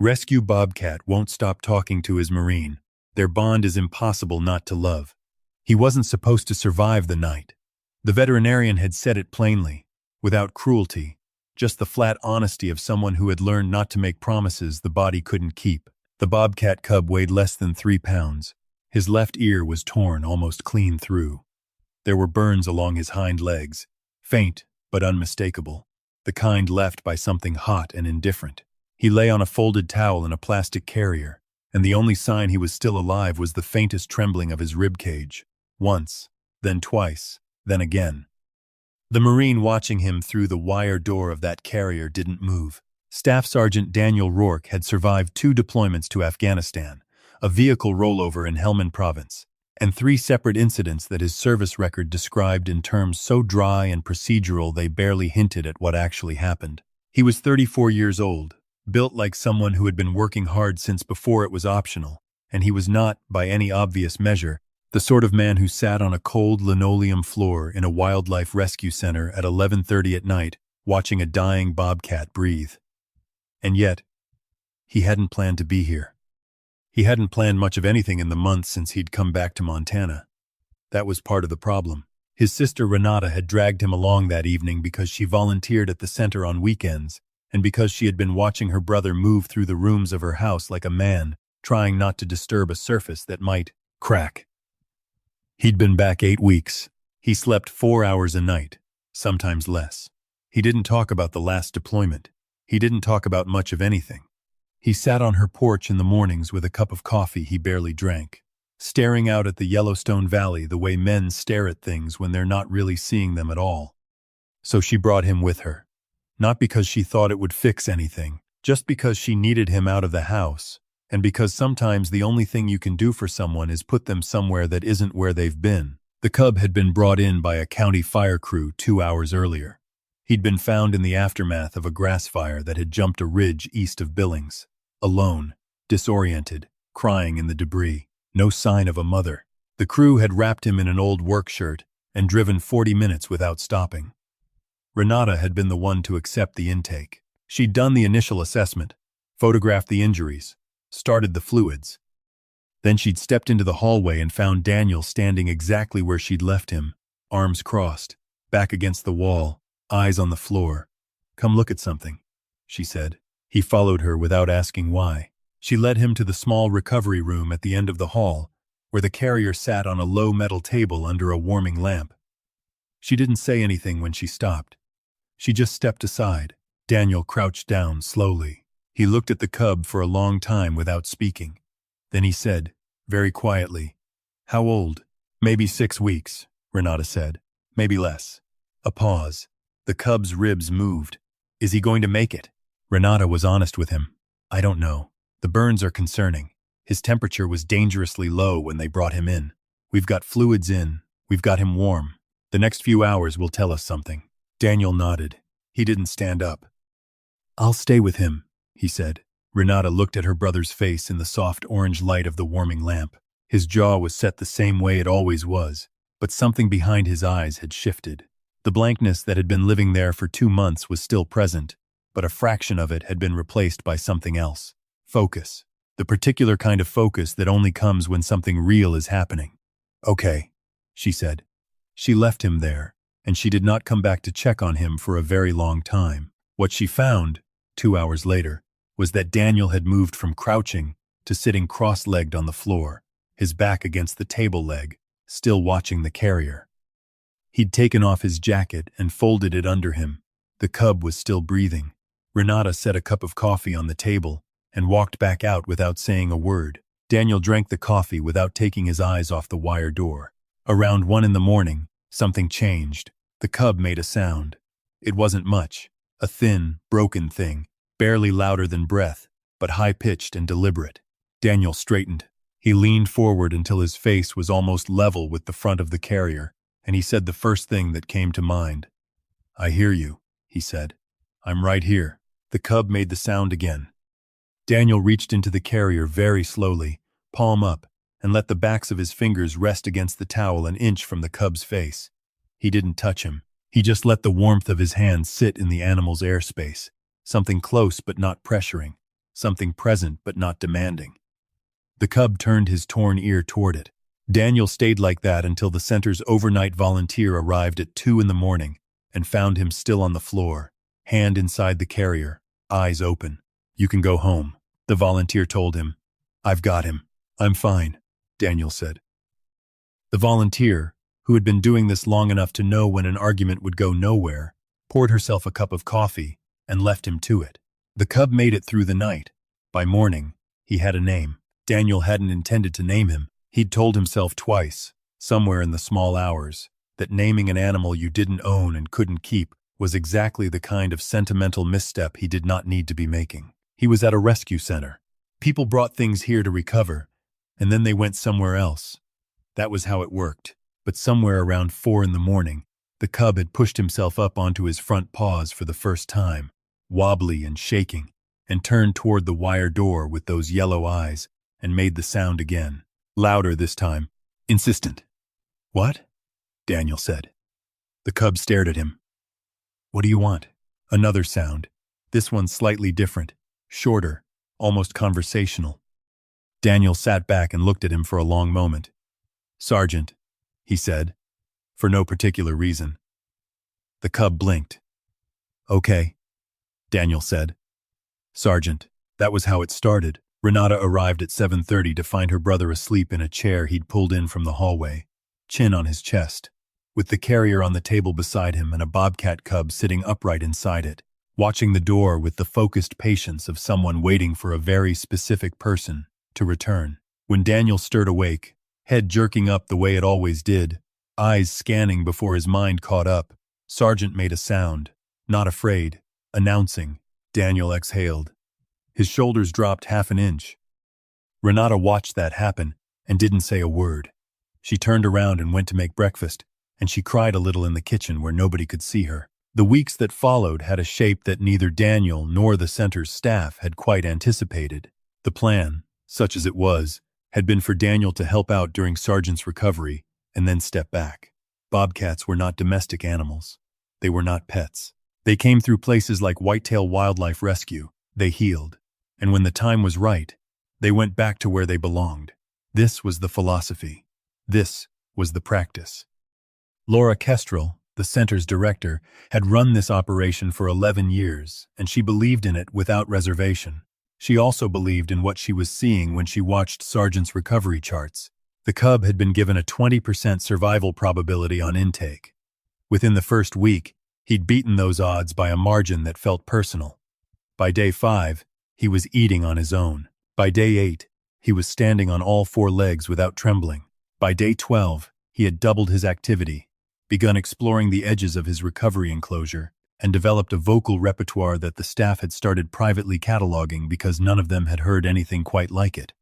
Rescue Bobcat won't stop talking to his Marine. Their bond is impossible not to love. He wasn't supposed to survive the night. The veterinarian had said it plainly, without cruelty, just the flat honesty of someone who had learned not to make promises the body couldn't keep. The Bobcat cub weighed less than 3 pounds. His left ear was torn almost clean through. There were burns along his hind legs, faint but unmistakable, the kind left by something hot and indifferent. He lay on a folded towel in a plastic carrier, and the only sign he was still alive was the faintest trembling of his rib cage. Once, then twice, then again. The Marine watching him through the wire door of that carrier didn't move. Staff Sergeant Daniel Rourke had survived 2 deployments to Afghanistan, a vehicle rollover in Helmand Province, and 3 separate incidents that his service record described in terms so dry and procedural they barely hinted at what actually happened. He was 34 years old, built like someone who had been working hard since before it was optional, and he was not, by any obvious measure, the sort of man who sat on a cold linoleum floor in a wildlife rescue center at 11:30 at night, watching a dying bobcat breathe. And yet, he hadn't planned to be here. He hadn't planned much of anything in the months since he'd come back to Montana. That was part of the problem. His sister Renata had dragged him along that evening because she volunteered at the center on weekends, and because she had been watching her brother move through the rooms of her house like a man, trying not to disturb a surface that might crack. He'd been back 8 weeks. He slept 4 hours a night, sometimes less. He didn't talk about the last deployment. He didn't talk about much of anything. He sat on her porch in the mornings with a cup of coffee he barely drank, staring out at the Yellowstone Valley the way men stare at things when they're not really seeing them at all. So she brought him with her. Not because she thought it would fix anything, just because she needed him out of the house, and because sometimes the only thing you can do for someone is put them somewhere that isn't where they've been. The cub had been brought in by a county fire crew 2 hours earlier. He'd been found in the aftermath of a grass fire that had jumped a ridge east of Billings, alone, disoriented, crying in the debris, no sign of a mother. The crew had wrapped him in an old work shirt and driven 40 minutes without stopping. Renata had been the one to accept the intake. She'd done the initial assessment, photographed the injuries, started the fluids. Then she'd stepped into the hallway and found Daniel standing exactly where she'd left him, arms crossed, back against the wall, eyes on the floor. "Come look at something," she said. He followed her without asking why. She led him to the small recovery room at the end of the hall, where the carrier sat on a low metal table under a warming lamp. She didn't say anything when she stopped. She just stepped aside. Daniel crouched down slowly. He looked at the cub for a long time without speaking. Then he said, very quietly, "How old?" "Maybe 6 weeks," Renata said. "Maybe less." A pause. The cub's ribs moved. "Is he going to make it?" Renata was honest with him. "I don't know. The burns are concerning. His temperature was dangerously low when they brought him in. We've got fluids in. We've got him warm. The next few hours will tell us something." Daniel nodded. He didn't stand up. "I'll stay with him," he said. Renata looked at her brother's face in the soft orange light of the warming lamp. His jaw was set the same way it always was, but something behind his eyes had shifted. The blankness that had been living there for 2 months was still present, but a fraction of it had been replaced by something else. Focus. The particular kind of focus that only comes when something real is happening. "Okay," she said. She left him there, and she did not come back to check on him for a very long time. What she found, 2 hours later, was that Daniel had moved from crouching to sitting cross-legged on the floor, his back against the table leg, still watching the carrier. He'd taken off his jacket and folded it under him. The cub was still breathing. Renata set a cup of coffee on the table and walked back out without saying a word. Daniel drank the coffee without taking his eyes off the wire door. Around 1 in the morning, something changed. The cub made a sound. It wasn't much, a thin, broken thing, barely louder than breath, but high-pitched and deliberate. Daniel straightened. He leaned forward until his face was almost level with the front of the carrier, and he said the first thing that came to mind. "I hear you," he said. "I'm right here." The cub made the sound again. Daniel reached into the carrier very slowly, palm up, and let the backs of his fingers rest against the towel an inch from the cub's face. He didn't touch him. He just let the warmth of his hand sit in the animal's airspace, something close but not pressuring, something present but not demanding. The cub turned his torn ear toward it. Daniel stayed like that until the center's overnight volunteer arrived at 2 in the morning and found him still on the floor, hand inside the carrier, eyes open. "You can go home," the volunteer told him. "I've got him. I'm fine," Daniel said. The volunteer, who had been doing this long enough to know when an argument would go nowhere, poured herself a cup of coffee and left him to it. The cub made it through the night. By morning, he had a name. Daniel hadn't intended to name him. He'd told himself twice, somewhere in the small hours, that naming an animal you didn't own and couldn't keep was exactly the kind of sentimental misstep he did not need to be making. He was at a rescue center. People brought things here to recover, and then they went somewhere else. That was how it worked. But somewhere around 4 in the morning, the cub had pushed himself up onto his front paws for the first time, wobbly and shaking, and turned toward the wire door with those yellow eyes and made the sound again. Louder this time, insistent. "What?" Daniel said. The cub stared at him. "What do you want?" Another sound, this one slightly different, shorter, almost conversational. Daniel sat back and looked at him for a long moment. "Sergeant," he said, for no particular reason. The cub blinked. "Okay," Daniel said. "Sergeant." That was how it started. Renata arrived at 7:30 to find her brother asleep in a chair he'd pulled in from the hallway, chin on his chest, with the carrier on the table beside him and a bobcat cub sitting upright inside it, watching the door with the focused patience of someone waiting for a very specific person to return. When Daniel stirred awake, head jerking up the way it always did, eyes scanning before his mind caught up, Sergeant made a sound, not afraid, announcing. Daniel exhaled. His shoulders dropped half an inch. Renata watched that happen and didn't say a word. She turned around and went to make breakfast, and she cried a little in the kitchen where nobody could see her. The weeks that followed had a shape that neither Daniel nor the center's staff had quite anticipated. The plan, such as it was, had been for Daniel to help out during Sergeant's recovery and then step back. Bobcats were not domestic animals. They were not pets. They came through places like Whitetail Wildlife Rescue. They healed. And when the time was right, they went back to where they belonged. This was the philosophy. This was the practice. Laura Kestrel, the center's director, had run this operation for 11 years, and she believed in it without reservation. She also believed in what she was seeing when she watched Sergeant's recovery charts. The cub had been given a 20% survival probability on intake. Within the first week, he'd beaten those odds by a margin that felt personal. By day 5, he was eating on his own. By day 8, he was standing on all 4 legs without trembling. By day 12, he had doubled his activity, begun exploring the edges of his recovery enclosure, and developed a vocal repertoire that the staff had started privately cataloging because none of them had heard anything quite like it.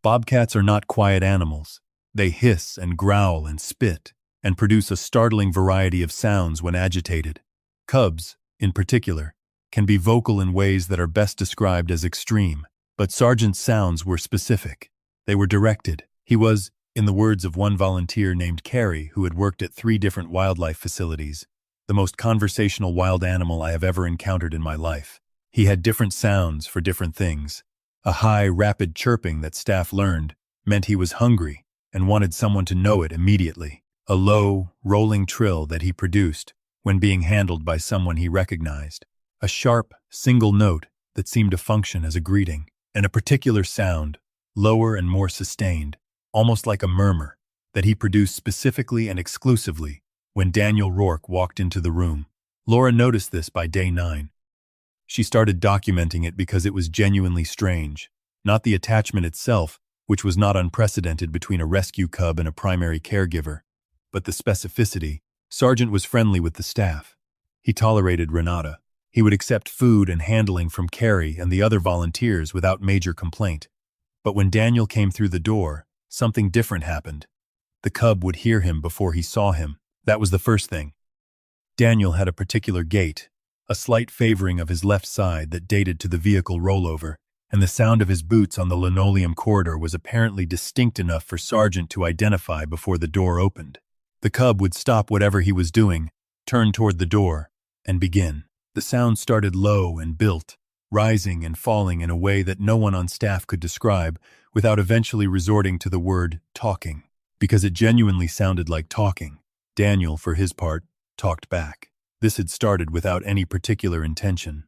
Bobcats are not quiet animals. They hiss and growl and spit, and produce a startling variety of sounds when agitated. Cubs, in particular, can be vocal in ways that are best described as extreme, but Sergeant's sounds were specific. They were directed. He was, in the words of one volunteer named Carrie who had worked at 3 different wildlife facilities, the most conversational wild animal I have ever encountered in my life. He had different sounds for different things. A high, rapid chirping that staff learned meant he was hungry and wanted someone to know it immediately. A low, rolling trill that he produced when being handled by someone he recognized. A sharp, single note that seemed to function as a greeting. And a particular sound, lower and more sustained, almost like a murmur, that he produced specifically and exclusively when Daniel Rourke walked into the room. Laura noticed this by day 9. She started documenting it because it was genuinely strange, not the attachment itself, which was not unprecedented between a rescue cub and a primary caregiver, but the specificity. Sergeant was friendly with the staff. He tolerated Renata. He would accept food and handling from Carrie and the other volunteers without major complaint. But when Daniel came through the door, something different happened. The cub would hear him before he saw him. That was the first thing. Daniel had a particular gait, a slight favoring of his left side that dated to the vehicle rollover, and the sound of his boots on the linoleum corridor was apparently distinct enough for Sergeant to identify before the door opened. The cub would stop whatever he was doing, turn toward the door, and begin. The sound started low and built, rising and falling in a way that no one on staff could describe without eventually resorting to the word talking, because it genuinely sounded like talking. Daniel, for his part, talked back. This had started without any particular intention.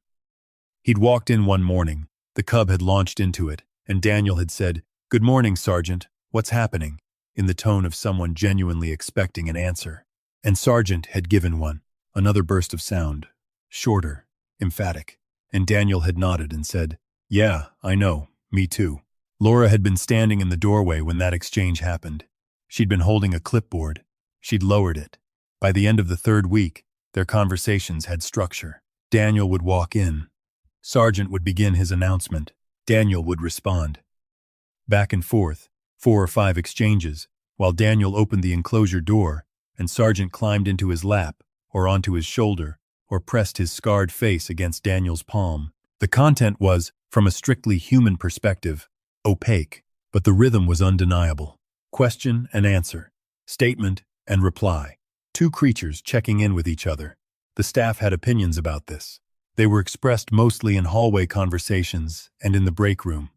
He'd walked in one morning, the cub had launched into it, and Daniel had said, "Good morning, Sergeant. What's happening?" in the tone of someone genuinely expecting an answer. And Sergeant had given one, another burst of sound, shorter, emphatic, and Daniel had nodded and said, "Yeah, I know, me too." Laura had been standing in the doorway when that exchange happened. She'd been holding a clipboard. She'd lowered it. By the end of the third week, their conversations had structure. Daniel would walk in. Sergeant would begin his announcement. Daniel would respond. Back and forth, 4 or 5 exchanges, while Daniel opened the enclosure door, and Sergeant climbed into his lap, or onto his shoulder, or pressed his scarred face against Daniel's palm. The content was, from a strictly human perspective, opaque, but the rhythm was undeniable. Question and answer, statement and reply. 2 creatures checking in with each other. The staff had opinions about this. They were expressed mostly in hallway conversations and in the break room.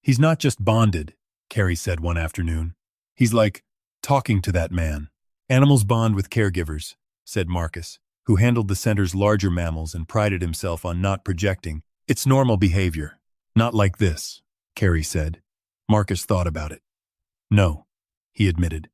"He's not just bonded," Carrie said one afternoon. "He's like talking to that man." "Animals bond with caregivers," said Marcus, who handled the center's larger mammals and prided himself on not projecting. "It's normal behavior." "Not like this," Carrie said. Marcus thought about it. "No," he admitted.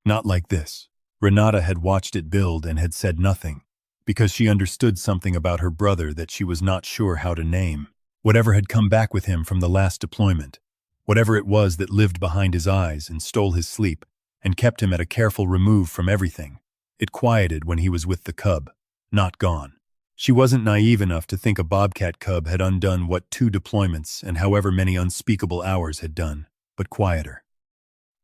"Not like this." Renata had watched it build and had said nothing, because she understood something about her brother that she was not sure how to name. Whatever had come back with him from the last deployment, whatever it was that lived behind his eyes and stole his sleep and kept him at a careful remove from everything, it quieted when he was with the cub, not gone. She wasn't naive enough to think a bobcat cub had undone what 2 deployments and however many unspeakable hours had done, but quieter.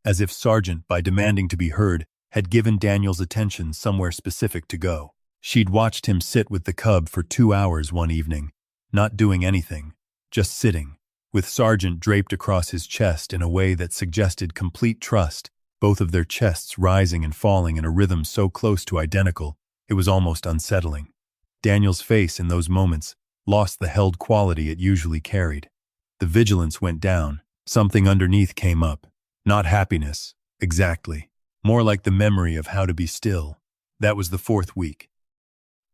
As if Sergeant, by demanding to be heard, had given Daniel's attention somewhere specific to go. She'd watched him sit with the cub for 2 hours one evening, not doing anything, just sitting, with Sergeant draped across his chest in a way that suggested complete trust, both of their chests rising and falling in a rhythm so close to identical, it was almost unsettling. Daniel's face in those moments lost the held quality it usually carried. The vigilance went down, something underneath came up. Not happiness, exactly. More like the memory of how to be still. That was the 4th week.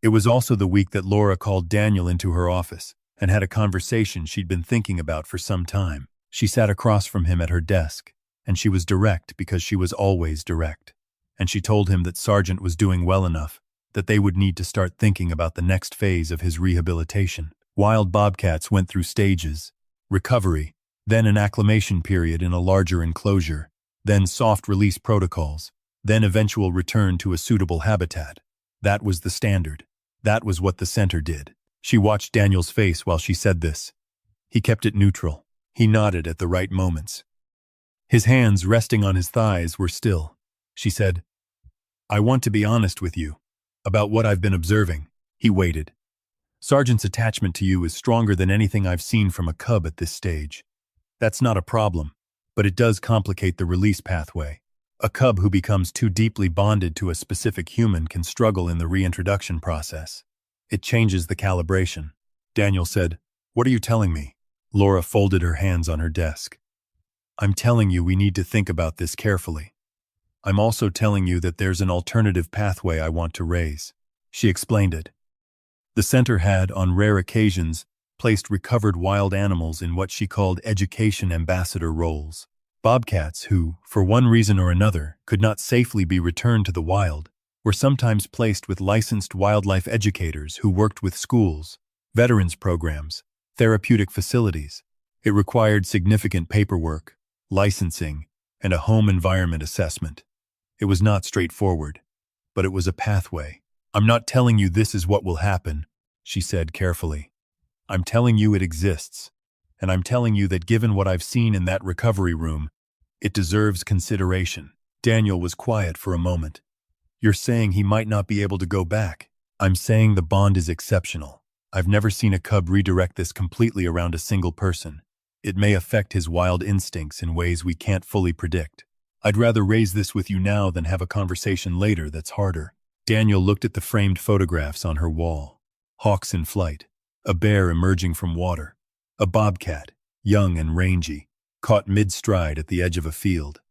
It was also the week that Laura called Daniel into her office and had a conversation she'd been thinking about for some time. She sat across from him at her desk, and she was direct because she was always direct. And she told him that Sergeant was doing well enough, that they would need to start thinking about the next phase of his rehabilitation. Wild bobcats went through stages: recovery, then an acclimation period in a larger enclosure, then soft release protocols, then eventual return to a suitable habitat. That was the standard. That was what the center did. She watched Daniel's face while she said this. He kept it neutral. He nodded at the right moments. His hands resting on his thighs were still. She said, "I want to be honest with you about what I've been observing." He waited. "Sergeant's attachment to you is stronger than anything I've seen from a cub at this stage. That's not a problem, but it does complicate the release pathway. A cub who becomes too deeply bonded to a specific human can struggle in the reintroduction process. It changes the calibration." Daniel said, "What are you telling me?" Laura folded her hands on her desk. "I'm telling you we need to think about this carefully. I'm also telling you that there's an alternative pathway I want to raise." She explained it. The center had, on rare occasions, placed recovered wild animals in what she called education ambassador roles. Bobcats who, for one reason or another, could not safely be returned to the wild, were sometimes placed with licensed wildlife educators who worked with schools, veterans programs, therapeutic facilities. It required significant paperwork, licensing, and a home environment assessment. It was not straightforward, but it was a pathway. "I'm not telling you this is what will happen," she said carefully. "I'm telling you it exists, and I'm telling you that given what I've seen in that recovery room, it deserves consideration." Daniel was quiet for a moment. "You're saying he might not be able to go back?" "I'm saying the bond is exceptional. I've never seen a cub redirect this completely around a single person. It may affect his wild instincts in ways we can't fully predict. I'd rather raise this with you now than have a conversation later that's harder." Daniel looked at the framed photographs on her wall. Hawks in flight, A bear emerging from water. A bobcat, young and rangy, caught mid-stride at the edge of a field.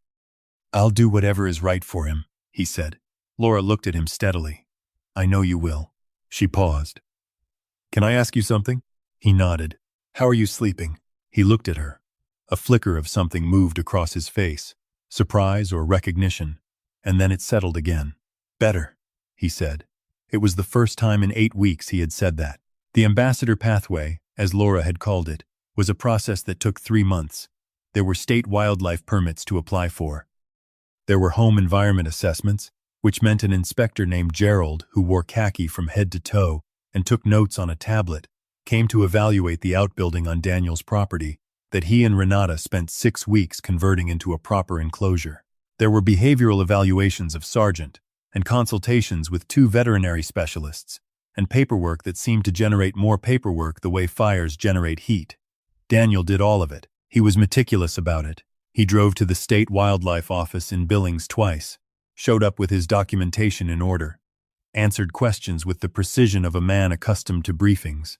"I'll do whatever is right for him," he said. Laura looked at him steadily. "I know you will." She paused. "Can I ask you something?" He nodded. "How are you sleeping?" He looked at her. A flicker of something moved across his face, surprise or recognition, and then it settled again. "Better," he said. It was the first time in 8 weeks he had said that. The ambassador pathway, as Laura had called it, was a process that took 3 months. There were state wildlife permits to apply for. There were home environment assessments, which meant an inspector named Gerald, who wore khaki from head to toe and took notes on a tablet, came to evaluate the outbuilding on Daniel's property that he and Renata spent 6 weeks converting into a proper enclosure. There were behavioral evaluations of Sergeant, and consultations with 2 veterinary specialists, and paperwork that seemed to generate more paperwork the way fires generate heat. Daniel did all of it. He was meticulous about it. He drove to the state wildlife office in Billings twice, showed up with his documentation in order, answered questions with the precision of a man accustomed to briefings.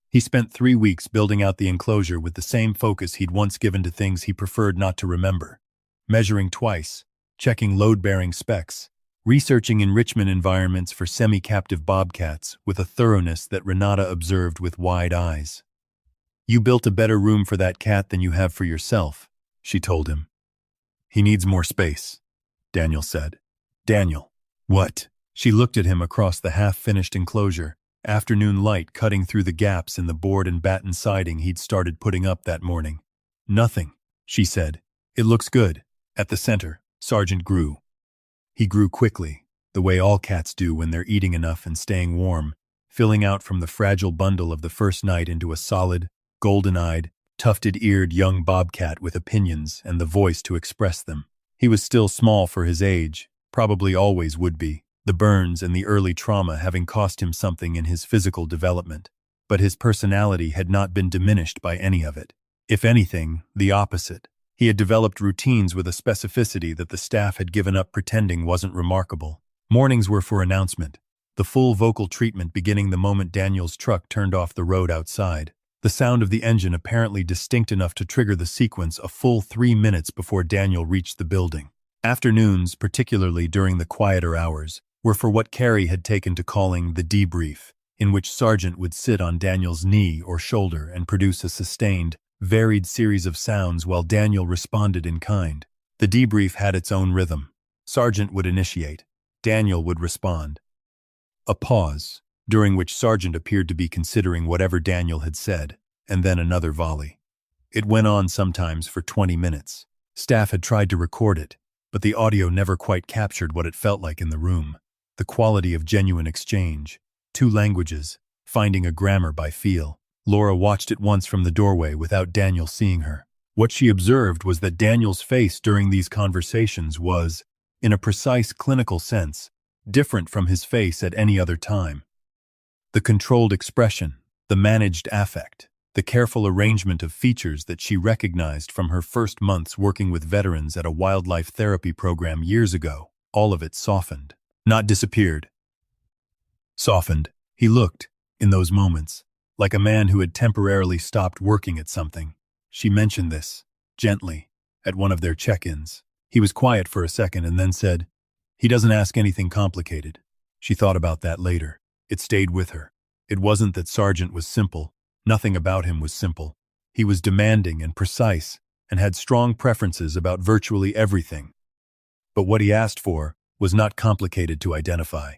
He spent 3 weeks building out the enclosure with the same focus he'd once given to things he preferred not to remember, measuring twice, checking load-bearing specs, researching enrichment environments for semi-captive bobcats with a thoroughness that Renata observed with wide eyes. "You built a better room for that cat than you have for yourself," she told him. "He needs more space," Daniel said. "Daniel." "What?" She looked at him across the half-finished enclosure, afternoon light cutting through the gaps in the board and batten siding he'd started putting up that morning. "Nothing," she said. "It looks good." At the center, Sergeant grew. He grew quickly, the way all cats do when they're eating enough and staying warm, filling out from the fragile bundle of the first night into a solid, golden-eyed, tufted-eared young bobcat with opinions and the voice to express them. He was still small for his age, probably always would be, the burns and the early trauma having cost him something in his physical development. But his personality had not been diminished by any of it. If anything, the opposite. He had developed routines with a specificity that the staff had given up pretending wasn't remarkable. Mornings were for announcement, the full vocal treatment beginning the moment Daniel's truck turned off the road outside, the sound of the engine apparently distinct enough to trigger the sequence a full 3 minutes before Daniel reached the building. Afternoons, particularly during the quieter hours, were for what Carrie had taken to calling the debrief, in which Sergeant would sit on Daniel's knee or shoulder and produce a sustained, varied series of sounds while Daniel responded in kind. The debrief had its own rhythm. Sergeant would initiate. Daniel would respond. A pause, during which Sergeant appeared to be considering whatever Daniel had said, and then another volley. It went on sometimes for 20 minutes. Staff had tried to record it, but the audio never quite captured what it felt like in the room. The quality of genuine exchange. 2 languages, finding a grammar by feel. Laura watched it once from the doorway without Daniel seeing her. What she observed was that Daniel's face during these conversations was, in a precise clinical sense, different from his face at any other time. The controlled expression, the managed affect, the careful arrangement of features that she recognized from her first months working with veterans at a wildlife therapy program years ago, all of it softened, not disappeared. Softened. He looked, in those moments, like a man who had temporarily stopped working at something. She mentioned this, gently, at one of their check-ins. He was quiet for a second and then said, "He doesn't ask anything complicated." She thought about that later. It stayed with her. It wasn't that Sergeant was simple. Nothing about him was simple. He was demanding and precise, and had strong preferences about virtually everything. But what he asked for was not complicated to identify.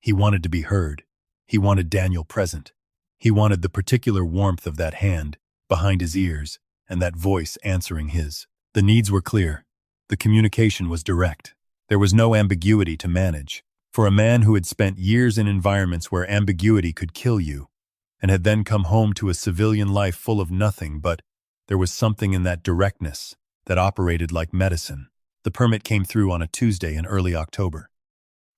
He wanted to be heard. He wanted Daniel present. He wanted the particular warmth of that hand, behind his ears, and that voice answering his. The needs were clear. The communication was direct. There was no ambiguity to manage. For a man who had spent years in environments where ambiguity could kill you, and had then come home to a civilian life full of nothing, but there was something in that directness that operated like medicine. The permit came through on a Tuesday in early October.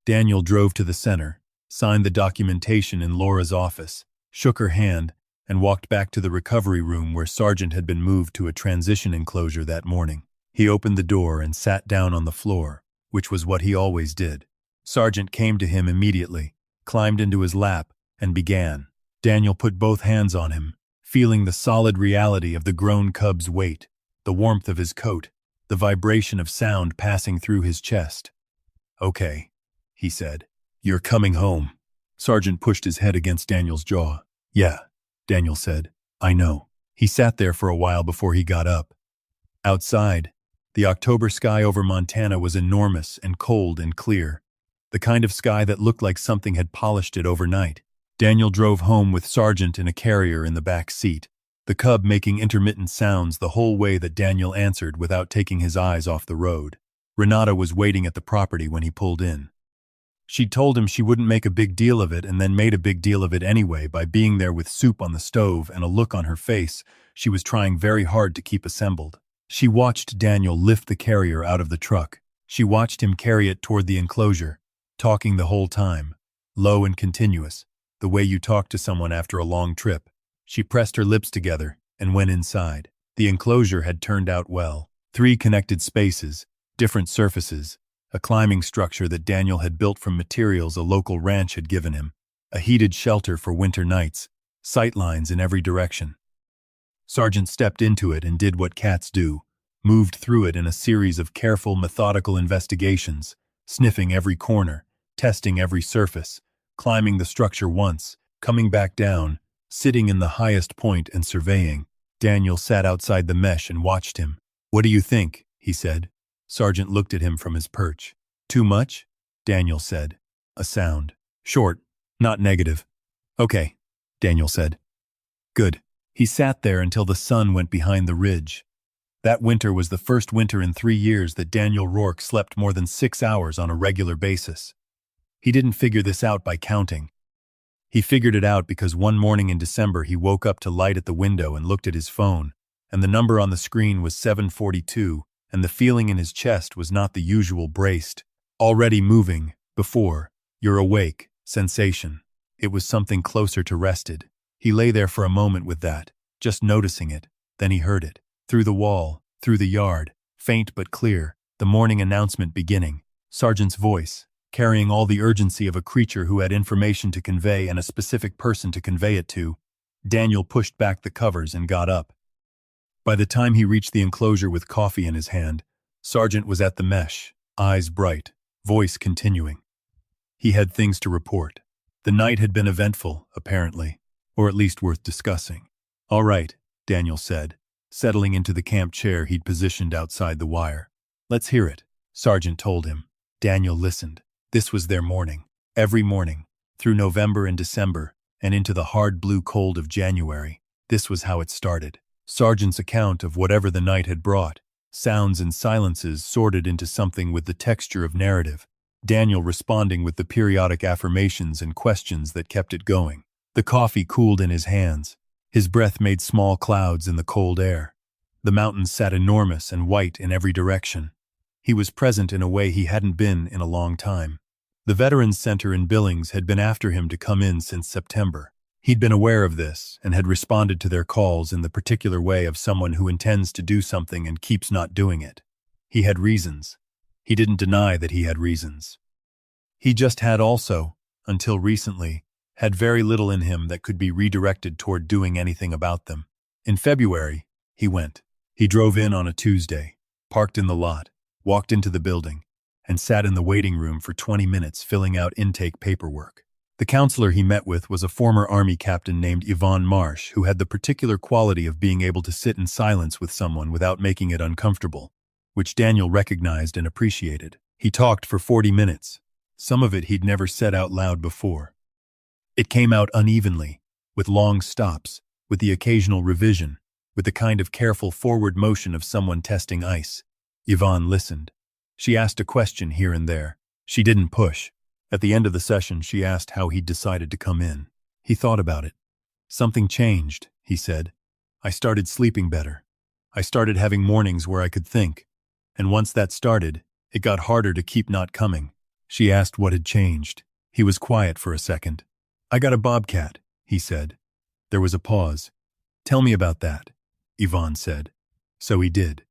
Daniel drove to the center, signed the documentation in Laura's office, shook her hand, and walked back to the recovery room where Sergeant had been moved to a transition enclosure that morning. He opened the door and sat down on the floor, which was what he always did. Sergeant came to him immediately, climbed into his lap, and began. Daniel put both hands on him, feeling the solid reality of the grown cub's weight, the warmth of his coat, the vibration of sound passing through his chest. "Okay," he said. "You're coming home." Sergeant pushed his head against Daniel's jaw. "Yeah," Daniel said. "I know." He sat there for a while before he got up. Outside, the October sky over Montana was enormous and cold and clear, the kind of sky that looked like something had polished it overnight. Daniel drove home with Sergeant in a carrier in the back seat, the cub making intermittent sounds the whole way that Daniel answered without taking his eyes off the road. Renata was waiting at the property when he pulled in. She'd told him she wouldn't make a big deal of it and then made a big deal of it anyway by being there with soup on the stove and a look on her face she was trying very hard to keep assembled. She watched Daniel lift the carrier out of the truck. She watched him carry it toward the enclosure, talking the whole time, low and continuous, the way you talk to someone after a long trip. She pressed her lips together and went inside. The enclosure had turned out well. 3 connected spaces, different surfaces, a climbing structure that Daniel had built from materials a local ranch had given him, a heated shelter for winter nights, sightlines in every direction. Sergeant stepped into it and did what cats do, moved through it in a series of careful, methodical investigations, sniffing every corner, testing every surface, climbing the structure once, coming back down, sitting in the highest point and surveying. Daniel sat outside the mesh and watched him. "What do you think?" he said. Sergeant looked at him from his perch. "Too much?" Daniel said. A sound. Short, not negative. "Okay," Daniel said. "Good." He sat there until the sun went behind the ridge. That winter was the first winter in 3 years that Daniel Rourke slept more than 6 hours on a regular basis. He didn't figure this out by counting. He figured it out because one morning in December he woke up to light at the window and looked at his phone, and the number on the screen was 7:42, and the feeling in his chest was not the usual braced, already moving, before, you're awake, sensation. It was something closer to rested. He lay there for a moment with that, just noticing it. Then he heard it. Through the wall, through the yard, faint but clear, the morning announcement beginning. Sergeant's voice, carrying all the urgency of a creature who had information to convey and a specific person to convey it to. Daniel pushed back the covers and got up. By the time he reached the enclosure with coffee in his hand, Sergeant was at the mesh, eyes bright, voice continuing. He had things to report. The night had been eventful, apparently, or at least worth discussing. "All right," Daniel said, settling into the camp chair he'd positioned outside the wire. "Let's hear it," Sergeant told him. Daniel listened. This was their morning. Every morning, through November and December, and into the hard blue cold of January. This was how it started. Sergeant's account of whatever the night had brought, sounds and silences sorted into something with the texture of narrative. Daniel responding with the periodic affirmations and questions that kept it going. The coffee cooled in his hands. His breath made small clouds in the cold air. The mountains sat enormous and white in every direction. He was present in a way he hadn't been in a long time. The Veterans Center in Billings had been after him to come in since September. He'd been aware of this and had responded to their calls in the particular way of someone who intends to do something and keeps not doing it. He had reasons. He didn't deny that he had reasons. He just had also, until recently, had very little in him that could be redirected toward doing anything about them. In February, he went. He drove in on a Tuesday, parked in the lot, walked into the building, and sat in the waiting room for 20 minutes filling out intake paperwork. The counselor he met with was a former Army captain named Yvonne Marsh, who had the particular quality of being able to sit in silence with someone without making it uncomfortable, which Daniel recognized and appreciated. He talked for 40 minutes. Some of it he'd never said out loud before. It came out unevenly, with long stops, with the occasional revision, with the kind of careful forward motion of someone testing ice. Yvonne listened. She asked a question here and there. She didn't push. At the end of the session, she asked how he'd decided to come in. He thought about it. "Something changed," he said. "I started sleeping better. I started having mornings where I could think. And once that started, it got harder to keep not coming." She asked what had changed. He was quiet for a second. "I got a Bobcat," he said. There was a pause. "Tell me about that," Yvonne said. So he did.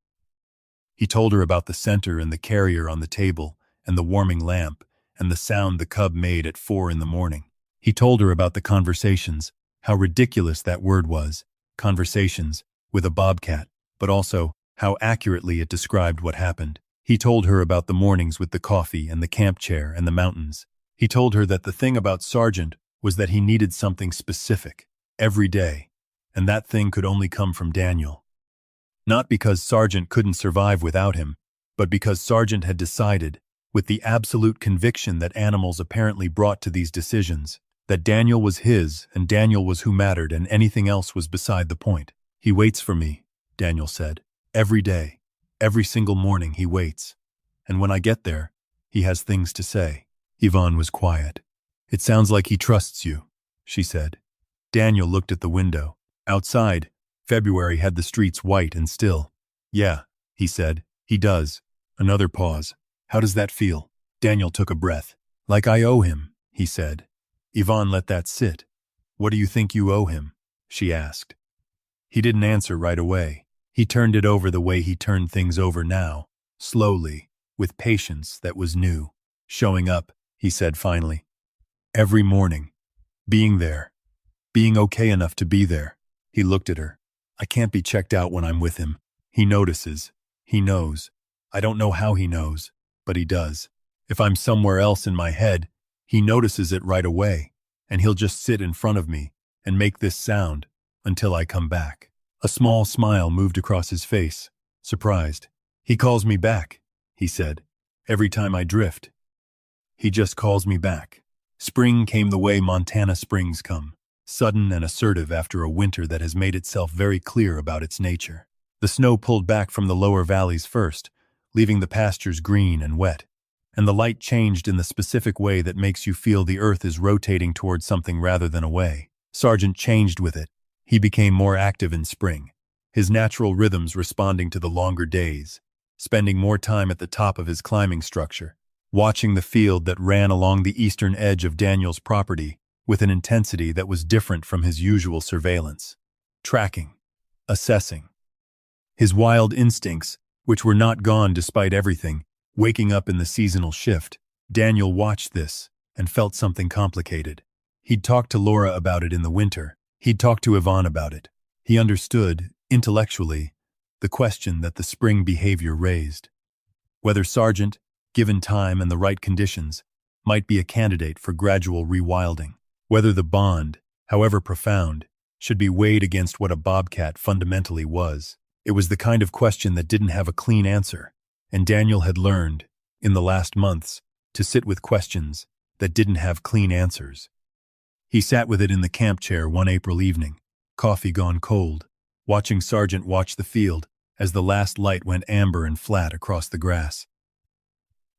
He told her about the center and the carrier on the table, and the warming lamp, and the sound the cub made at 4 in the morning. He told her about the conversations, how ridiculous that word was, conversations, with a bobcat, but also how accurately it described what happened. He told her about the mornings with the coffee and the camp chair and the mountains. He told her that the thing about Sergeant was that he needed something specific, every day, and that thing could only come from Daniel. Not because Sergeant couldn't survive without him, but because Sergeant had decided, with the absolute conviction that animals apparently brought to these decisions, that Daniel was his and Daniel was who mattered and anything else was beside the point. He waits for me, Daniel said. Every day, every single morning he waits. And when I get there, he has things to say. Yvonne was quiet. It sounds like he trusts you, she said. Daniel looked at the window. Outside, February had the streets white and still. Yeah, he said, he does. Another pause. How does that feel? Daniel took a breath. Like I owe him, he said. Yvonne let that sit. What do you think you owe him? She asked. He didn't answer right away. He turned it over the way he turned things over now, slowly, with patience that was new. Showing up, he said finally. Every morning. Being there. Being okay enough to be there. He looked at her. I can't be checked out when I'm with him. He notices. He knows. I don't know how he knows, but he does. If I'm somewhere else in my head, he notices it right away, and he'll just sit in front of me and make this sound until I come back. A small smile moved across his face, surprised. He calls me back, he said. Every time I drift. He just calls me back. Spring came the way Montana springs come, sudden and assertive after a winter that has made itself very clear about its nature. The snow pulled back from the lower valleys first, leaving the pastures green and wet, and the light changed in the specific way that makes you feel the earth is rotating towards something rather than away. Sergeant changed with it. He became more active in spring, his natural rhythms responding to the longer days, spending more time at the top of his climbing structure, watching the field that ran along the eastern edge of Daniel's property with an intensity that was different from his usual surveillance, tracking, assessing. His wild instincts, which were not gone despite everything, waking up in the seasonal shift. Daniel watched this and felt something complicated. He'd talked to Laura about it in the winter. He'd talked to Yvonne about it. He understood, intellectually, the question that the spring behavior raised. Whether Sergeant, given time and the right conditions, might be a candidate for gradual rewilding. Whether the bond, however profound, should be weighed against what a bobcat fundamentally was. It was the kind of question that didn't have a clean answer, and Daniel had learned, in the last months, to sit with questions that didn't have clean answers. He sat with it in the camp chair one April evening, coffee gone cold, watching Sergeant watch the field as the last light went amber and flat across the grass.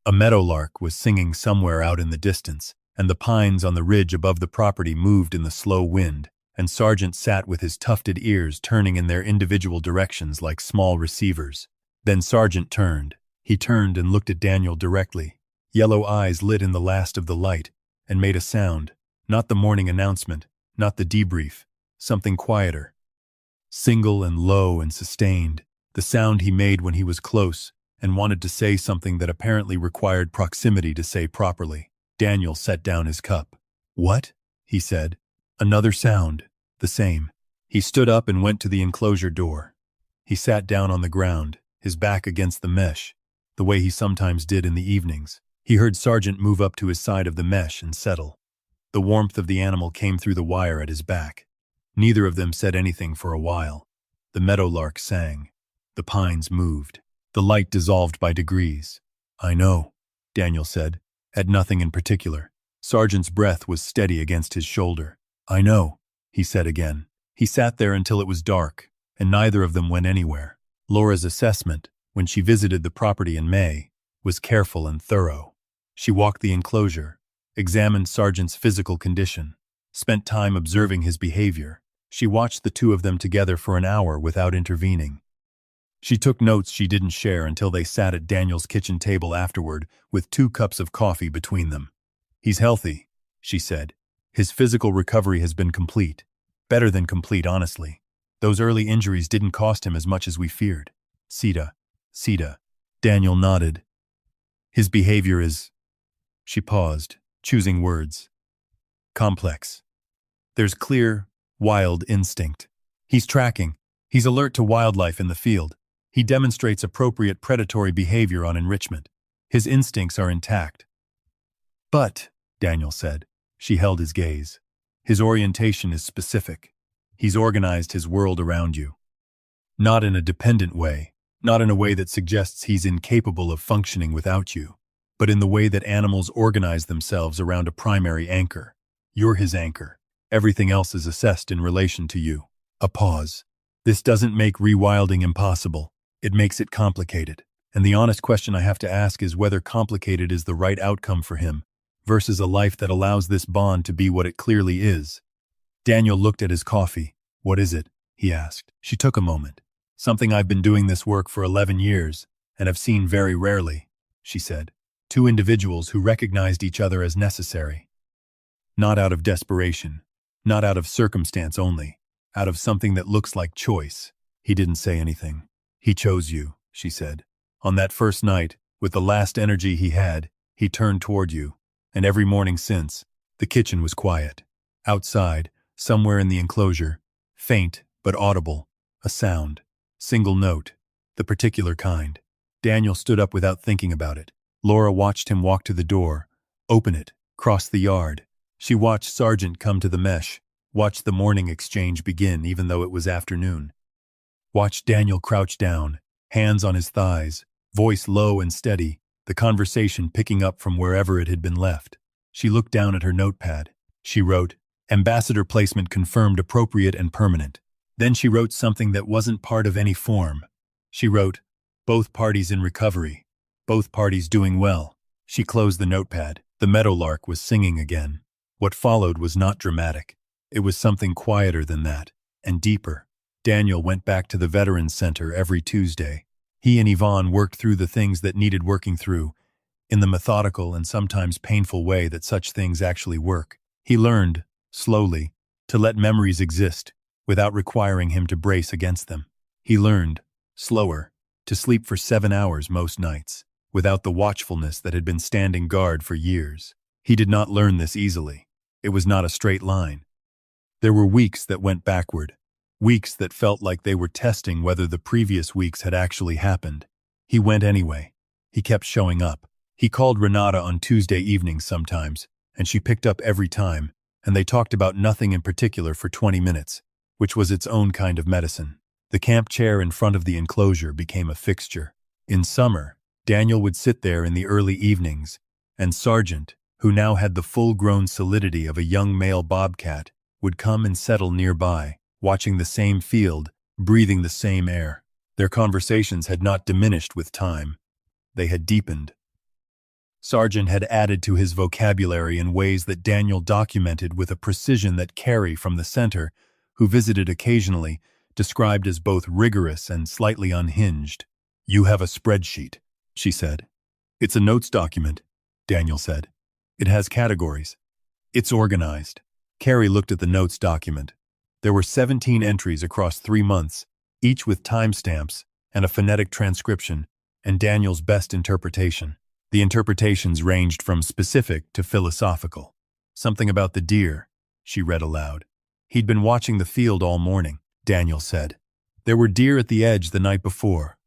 A meadowlark was singing somewhere out in the distance, and the pines on the ridge above the property moved in the slow wind, and Sergeant sat with his tufted ears turning in their individual directions like small receivers. Then Sergeant turned. He turned and looked at Daniel directly. Yellow eyes lit in the last of the light and made a sound, not the morning announcement, not the debrief, something quieter. Single and low and sustained, the sound he made when he was close and wanted to say something that apparently required proximity to say properly. Daniel set down his cup. What? He said. Another sound, the same. He stood up and went to the enclosure door. He sat down on the ground, his back against the mesh, the way he sometimes did in the evenings. He heard Sergeant move up to his side of the mesh and settle. The warmth of the animal came through the wire at his back. Neither of them said anything for a while. The meadowlark sang. The pines moved. The light dissolved by degrees. I know, Daniel said, at nothing in particular. Sergeant's breath was steady against his shoulder. I know, he said again. He sat there until it was dark, and neither of them went anywhere. Laura's assessment, when she visited the property in May, was careful and thorough. She walked the enclosure, examined Sergeant's physical condition, spent time observing his behavior. She watched the two of them together for an hour without intervening. She took notes she didn't share until they sat at Daniel's kitchen table afterward with 2 cups of coffee between them. He's healthy, she said. His physical recovery has been complete. Better than complete, honestly. Those early injuries didn't cost him as much as we feared. Sita. Daniel nodded. His behavior is... She paused, choosing words. Complex. There's clear, Wild instinct. He's tracking. He's alert to wildlife in the field. He demonstrates appropriate predatory behavior on enrichment. His instincts are intact. But, Daniel said. She held his gaze. His orientation is specific. He's organized his world around you. Not in a dependent way, not in a way that suggests he's incapable of functioning without you, but in the way that animals organize themselves around a primary anchor. You're his anchor. Everything else is assessed in relation to you. A pause. This doesn't make rewilding impossible. It makes it complicated. And the honest question I have to ask is whether complicated is the right outcome for him, versus a life that allows this bond to be what it clearly is. Daniel looked at his coffee. What is it? He asked. She took a moment. Something I've been doing this work for 11 years, and have seen very rarely, she said. Two individuals who recognized each other as necessary. Not out of desperation, not out of circumstance only, out of something that looks like choice. He didn't say anything. He chose you, she said. On that first night, with the last energy he had, he turned toward you, and every morning since, the kitchen was quiet. Outside, somewhere in the enclosure, faint but audible, a sound, single note, the particular kind. Daniel stood up without thinking about it. Laura watched him walk to the door, open it, cross the yard. She watched Sergeant come to the mesh, watched the morning exchange begin even though it was afternoon. Watched Daniel crouch down, hands on his thighs, voice low and steady, the conversation picking up from wherever it had been left. She looked down at her notepad. She wrote, "Ambassador placement confirmed appropriate and permanent." Then she wrote something that wasn't part of any form. She wrote, "Both parties in recovery. Both parties doing well." She closed the notepad. The meadowlark was singing again. What followed was not dramatic. It was something quieter than that, and deeper. Daniel went back to the Veterans Center every Tuesday. He and Yvonne worked through the things that needed working through, in the methodical and sometimes painful way that such things actually work. He learned, slowly, to let memories exist, without requiring him to brace against them. He learned, slower, to sleep for 7 hours most nights, without the watchfulness that had been standing guard for years. He did not learn this easily. It was not a straight line. There were weeks that went backward, weeks that felt like they were testing whether the previous weeks had actually happened. He went anyway. He kept showing up. He called Renata on Tuesday evenings sometimes, and she picked up every time, and they talked about nothing in particular for 20 minutes, which was its own kind of medicine. The camp chair in front of the enclosure became a fixture. In summer, Daniel would sit there in the early evenings, and Sergeant, who now had the full-grown solidity of a young male bobcat, would come and settle nearby, watching the same field, breathing the same air. Their conversations had not diminished with time. They had deepened. Sergeant had added to his vocabulary in ways that Daniel documented with a precision that Carrie from the center, who visited occasionally, described as both rigorous and slightly unhinged. "You have a spreadsheet," she said. "It's a notes document," Daniel said. "It has categories. It's organized." Carrie looked at the notes document. There were 17 entries across 3 months, each with timestamps and a phonetic transcription, and Daniel's best interpretation. The interpretations ranged from specific to philosophical. "Something about the deer," she read aloud. "He'd been watching the field all morning," Daniel said. "There were deer at the edge the night before."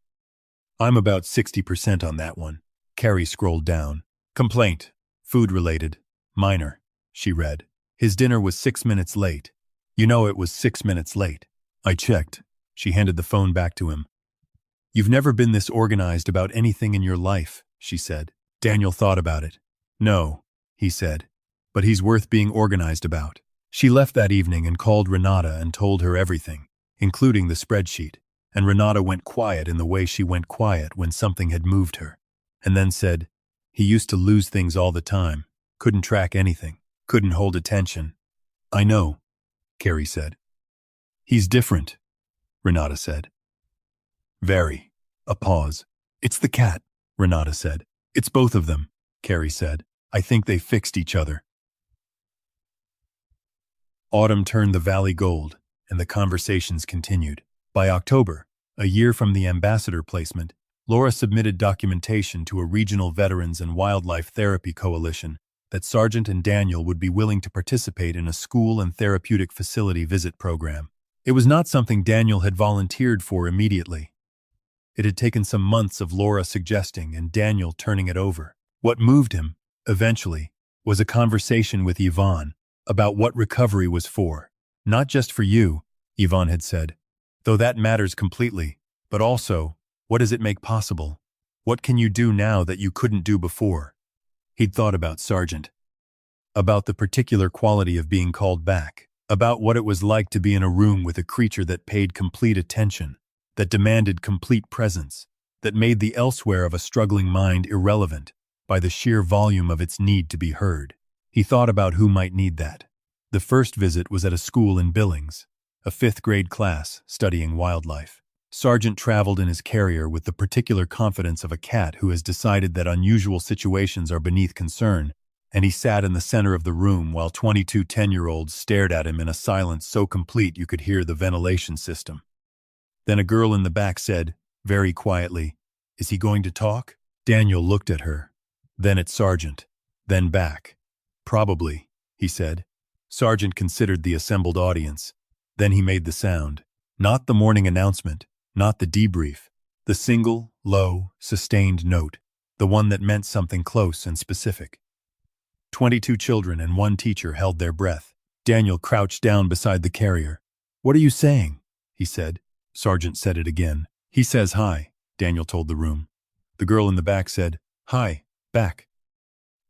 "I'm about 60% on that one." Carrie scrolled down. "Complaint. Food-related. Minor," she read. "His dinner was 6 minutes late. You know it was 6 minutes late." "I checked." She handed the phone back to him. "You've never been this organized about anything in your life," she said. Daniel thought about it. "No," he said, "but he's worth being organized about." She left that evening and called Renata and told her everything, including the spreadsheet, and Renata went quiet in the way she went quiet when something had moved her, and then said, "He used to lose things all the time, couldn't track anything, couldn't hold attention." "I know," Carrie said. "He's different," Renata said. "Very." A pause. "It's the cat," Renata said. "It's both of them," Carrie said. "I think they fixed each other." Autumn turned the valley gold, and the conversations continued. By October, a year from the ambassador placement, Laura submitted documentation to a regional veterans and wildlife therapy coalition that Sergeant and Daniel would be willing to participate in a school and therapeutic facility visit program. It was not something Daniel had volunteered for immediately. It had taken some months of Laura suggesting and Daniel turning it over. What moved him, eventually, was a conversation with Yvonne about what recovery was for. Not just for you, Yvonne had said, though that matters completely, but also, what does it make possible? What can you do now that you couldn't do before? He'd thought about Sergeant, about the particular quality of being called back, about what it was like to be in a room with a creature that paid complete attention, that demanded complete presence, that made the elsewhere of a struggling mind irrelevant by the sheer volume of its need to be heard. He thought about who might need that. The first visit was at a school in Billings, a 5th grade class studying wildlife. Sergeant traveled in his carrier with the particular confidence of a cat who has decided that unusual situations are beneath concern, and he sat in the center of the room while 22 10-year-olds stared at him in a silence so complete you could hear the ventilation system. Then a girl in the back said, very quietly, "Is he going to talk?" Daniel looked at her, then at Sergeant, then back. "Probably," he said. Sergeant considered the assembled audience. Then he made the sound. Not the morning announcement, not the debrief. The single, low, sustained note. The one that meant something close and specific. 22 children and 1 teacher held their breath. Daniel crouched down beside the carrier. "What are you saying?" he said. Sergeant said it again. "He says hi," Daniel told the room. The girl in the back said, "Hi, back."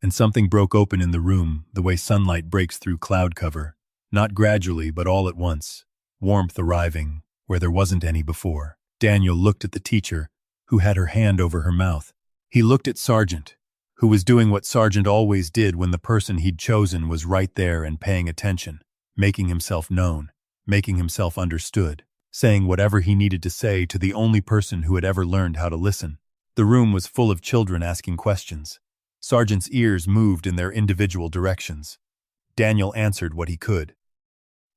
And something broke open in the room, the way sunlight breaks through cloud cover. Not gradually, but all at once. Warmth arriving where there wasn't any before. Daniel looked at the teacher, who had her hand over her mouth. He looked at Sergeant, who was doing what Sergeant always did when the person he'd chosen was right there and paying attention, making himself known, making himself understood, saying whatever he needed to say to the only person who had ever learned how to listen. The room was full of children asking questions. Sergeant's ears moved in their individual directions. Daniel answered what he could.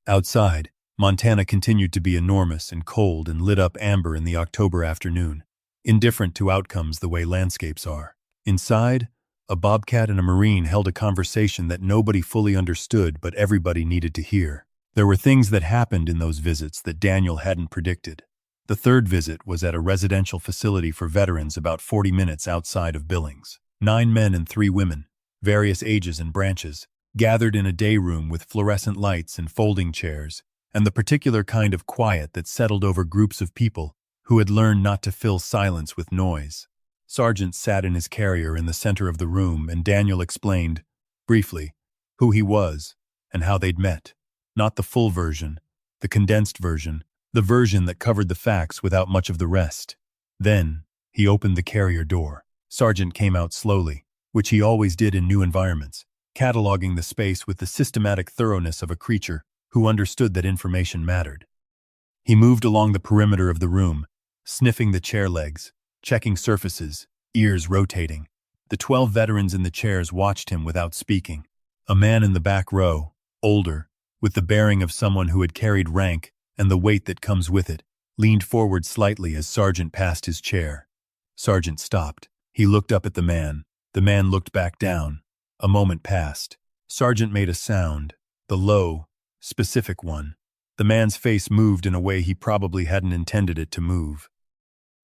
Outside, Montana continued to be enormous and cold and lit up amber in the October afternoon, indifferent to outcomes the way landscapes are. Inside, a Bobcat and a Marine held a conversation that nobody fully understood but everybody needed to hear. There were things that happened in those visits that Daniel hadn't predicted. The third visit was at a residential facility for veterans about 40 minutes outside of Billings. 9 men and 3 women, various ages and branches, gathered in a day room with fluorescent lights and folding chairs, and the particular kind of quiet that settled over groups of people who had learned not to fill silence with noise. Sergeant sat in his carrier in the center of the room, and Daniel explained, briefly, who he was and how they'd met. Not the full version, the condensed version, the version that covered the facts without much of the rest. Then, he opened the carrier door. Sergeant came out slowly, which he always did in new environments, cataloging the space with the systematic thoroughness of a creature who understood that information mattered. He moved along the perimeter of the room, sniffing the chair legs, checking surfaces, ears rotating. The 12 veterans in the chairs watched him without speaking. A man in the back row, older, with the bearing of someone who had carried rank and the weight that comes with it, leaned forward slightly as Sergeant passed his chair. Sergeant stopped. He looked up at the man. The man looked back down. A moment passed. Sergeant made a sound, the low, specific one. The man's face moved in a way he probably hadn't intended it to move.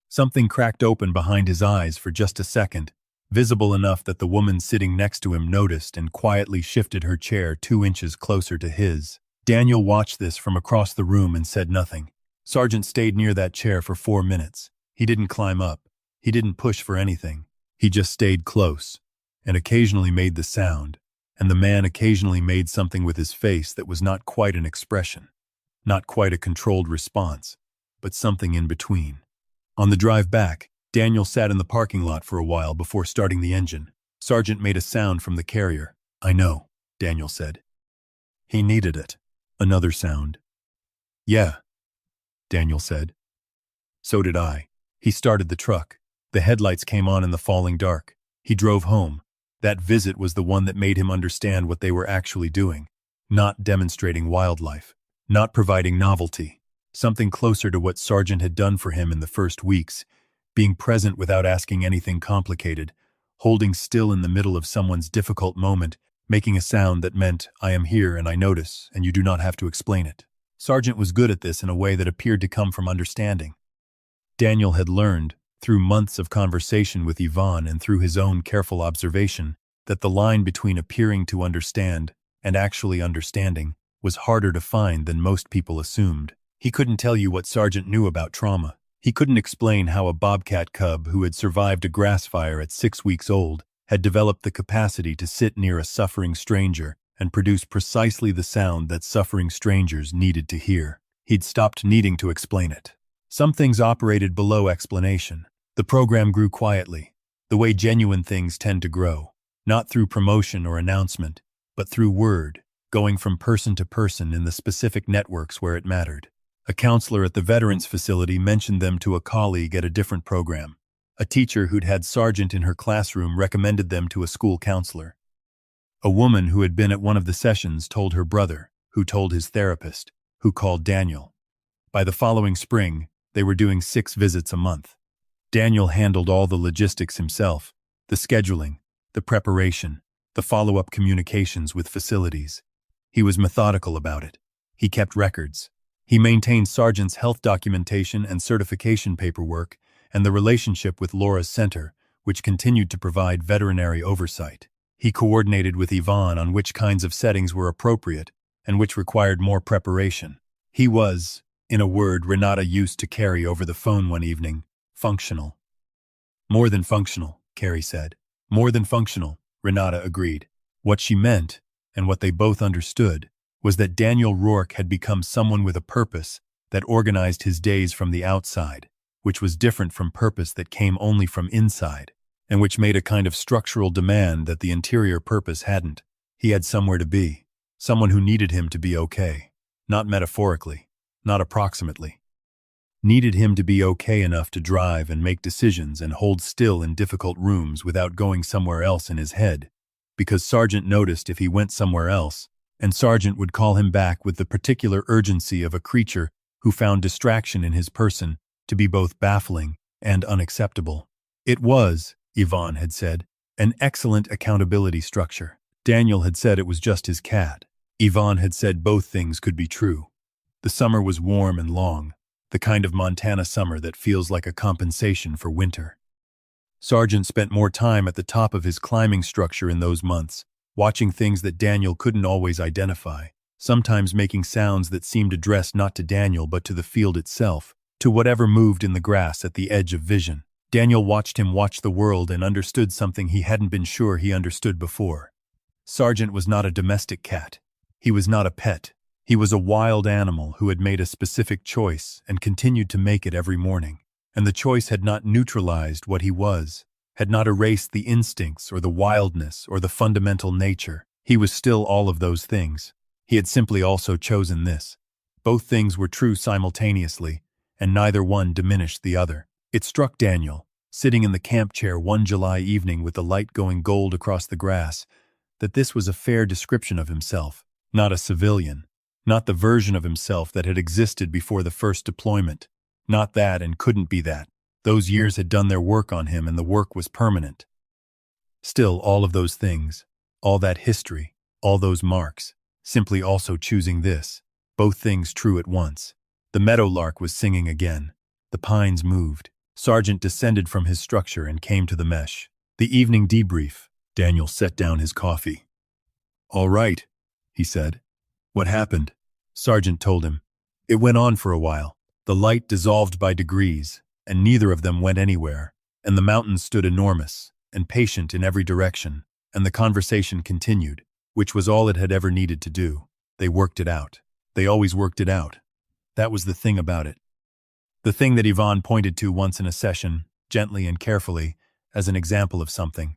Something cracked open behind his eyes for just a second, visible enough that the woman sitting next to him noticed and quietly shifted her chair 2 inches closer to his. Daniel watched this from across the room and said nothing. Sergeant stayed near that chair for 4 minutes. He didn't climb up. He didn't push for anything. He just stayed close, and occasionally made the sound, and the man occasionally made something with his face that was not quite an expression, not quite a controlled response, but something in between. On the drive back, Daniel sat in the parking lot for a while before starting the engine. Sergeant made a sound from the carrier. "I know," Daniel said. "He needed it." Another sound. "Yeah," Daniel said. "So did I." He started the truck. The headlights came on in the falling dark. He drove home. That visit was the one that made him understand what they were actually doing. Not demonstrating wildlife. Not providing novelty. Something closer to what Sergeant had done for him in the first weeks. Being present without asking anything complicated. Holding still in the middle of someone's difficult moment making a sound that meant, "I am here and I notice, and you do not have to explain it." Sergeant was good at this in a way that appeared to come from understanding. Daniel had learned, through months of conversation with Yvonne and through his own careful observation, that the line between appearing to understand and actually understanding was harder to find than most people assumed. He couldn't tell you what Sergeant knew about trauma. He couldn't explain how a bobcat cub who had survived a grass fire at 6 weeks old had developed the capacity to sit near a suffering stranger and produce precisely the sound that suffering strangers needed to hear. He'd stopped needing to explain it. Some things operated below explanation. The program grew quietly, the way genuine things tend to grow, not through promotion or announcement, but through word, going from person to person in the specific networks where it mattered. A counselor at the veterans facility mentioned them to a colleague at a different program. A teacher who'd had Sergeant in her classroom recommended them to a school counselor. A woman who had been at one of the sessions told her brother, who told his therapist, who called Daniel. By the following spring, they were doing 6 visits a month. Daniel handled all the logistics himself, the scheduling, the preparation, the follow-up communications with facilities. He was methodical about it. He kept records. He maintained Sergeant's health documentation and certification paperwork and the relationship with Laura's center, which continued to provide veterinary oversight. He coordinated with Yvonne on which kinds of settings were appropriate and which required more preparation. He was, in a word Renata used to carry over the phone one evening, functional. "More than functional," Carrie said. "More than functional," Renata agreed. What she meant, and what they both understood, was that Daniel Rourke had become someone with a purpose that organized his days from the outside, which was different from purpose that came only from inside, and which made a kind of structural demand that the interior purpose hadn't. He had somewhere to be, someone who needed him to be okay, not metaphorically, not approximately. Needed him to be okay enough to drive and make decisions and hold still in difficult rooms without going somewhere else in his head, because Sergeant noticed if he went somewhere else, and Sergeant would call him back with the particular urgency of a creature who found distraction in his person to be both baffling and unacceptable. It was, Yvonne had said, an excellent accountability structure. Daniel had said it was just his cat. Yvonne had said both things could be true. The summer was warm and long, the kind of Montana summer that feels like a compensation for winter. Sergeant spent more time at the top of his climbing structure in those months, watching things that Daniel couldn't always identify, sometimes making sounds that seemed addressed not to Daniel but to the field itself, to whatever moved in the grass at the edge of vision. Daniel watched him watch the world and understood something he hadn't been sure he understood before. Sergeant was not a domestic cat. He was not a pet. He was a wild animal who had made a specific choice and continued to make it every morning. And the choice had not neutralized what he was, had not erased the instincts or the wildness or the fundamental nature. He was still all of those things. He had simply also chosen this. Both things were true simultaneously, and neither one diminished the other. It struck Daniel, sitting in the camp chair one July evening with the light going gold across the grass, that this was a fair description of himself, not a civilian, not the version of himself that had existed before the first deployment. Not that and couldn't be that. Those years had done their work on him and the work was permanent. Still, all of those things, all that history, all those marks, simply also choosing this, both things true at once. The meadowlark was singing again. The pines moved. Sergeant descended from his structure and came to the mesh. The evening debrief. Daniel set down his coffee. "All right," he said. "What happened?" Sergeant told him. "It went on for a while. The light dissolved by degrees, and neither of them went anywhere, and the mountains stood enormous and patient in every direction, and the conversation continued, which was all it had ever needed to do. They worked it out. They always worked it out. That was the thing about it." The thing that Yvonne pointed to once in a session, gently and carefully, as an example of something.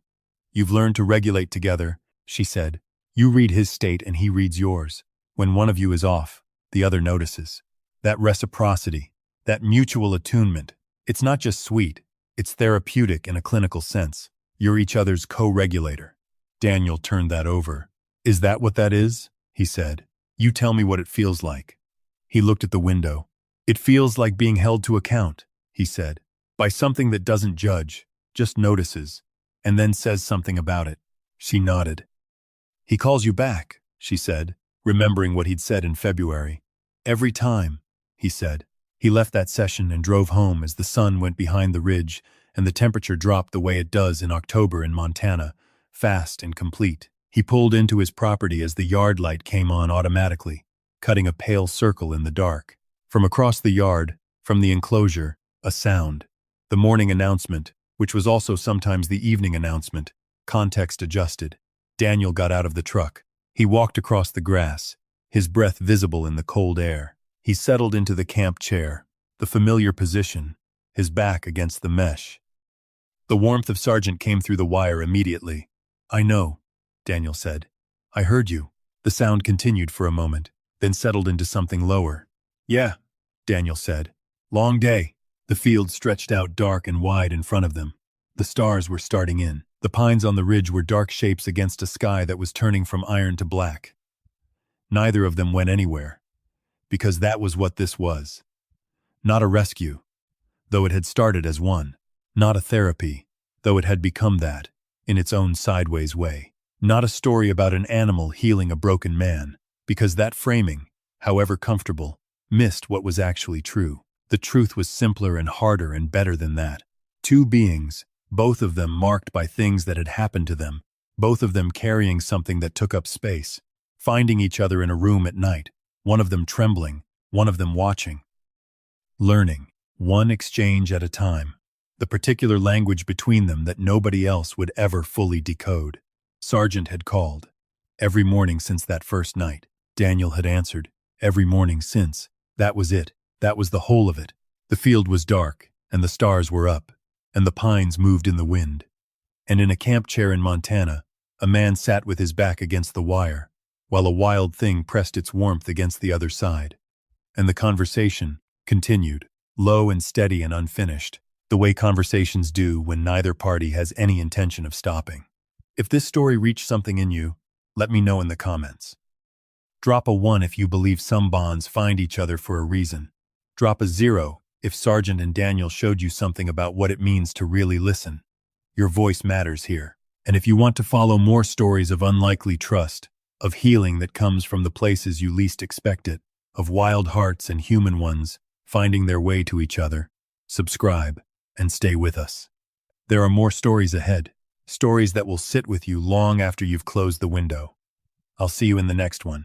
"You've learned to regulate together," she said. "You read his state and he reads yours. When one of you is off, the other notices. That reciprocity, that mutual attunement, it's not just sweet, it's therapeutic in a clinical sense. You're each other's co-regulator." Daniel turned that over. "Is that what that is?" he said. "You tell me what it feels like." He looked at the window. "It feels like being held to account," he said, "by something that doesn't judge, just notices, and then says something about it." She nodded. He calls you back, she said, remembering what he'd said in February. Every time, he said. He left that session and drove home as the sun went behind the ridge and the temperature dropped the way it does in October in Montana, fast and complete. He pulled into his property as the yard light came on automatically, cutting a pale circle in the dark. From across the yard, from the enclosure, a sound. The morning announcement, which was also sometimes the evening announcement, context adjusted. Daniel got out of the truck. He walked across the grass, his breath visible in the cold air. He settled into the camp chair, the familiar position, his back against the mesh. The warmth of Sergeant came through the wire immediately. "I know," Daniel said. "I heard you." The sound continued for a moment, then settled into something lower. "Yeah," Daniel said. "Long day." The field stretched out dark and wide in front of them. The stars were starting in. The pines on the ridge were dark shapes against a sky that was turning from iron to black. Neither of them went anywhere, because that was what this was. Not a rescue, though it had started as one. Not a therapy, though it had become that, in its own sideways way. Not a story about an animal healing a broken man, because that framing, however comfortable, missed what was actually true. The truth was simpler and harder and better than that. Two beings, both of them marked by things that had happened to them, both of them carrying something that took up space, finding each other in a room at night, one of them trembling, one of them watching. Learning, one exchange at a time, the particular language between them that nobody else would ever fully decode. Sergeant had called. Every morning since that first night, Daniel had answered. Every morning since. That was it. That was the whole of it. The field was dark, and the stars were up, and the pines moved in the wind. And in a camp chair in Montana, a man sat with his back against the wire, while a wild thing pressed its warmth against the other side. And the conversation continued, low and steady and unfinished, the way conversations do when neither party has any intention of stopping. If this story reached something in you, let me know in the comments. Drop a 1 if you believe some bonds find each other for a reason. Drop a 0 if Sergeant and Daniel showed you something about what it means to really listen. Your voice matters here. And if you want to follow more stories of unlikely trust, of healing that comes from the places you least expect it, of wild hearts and human ones finding their way to each other, subscribe and stay with us. There are more stories ahead, stories that will sit with you long after you've closed the window. I'll see you in the next one.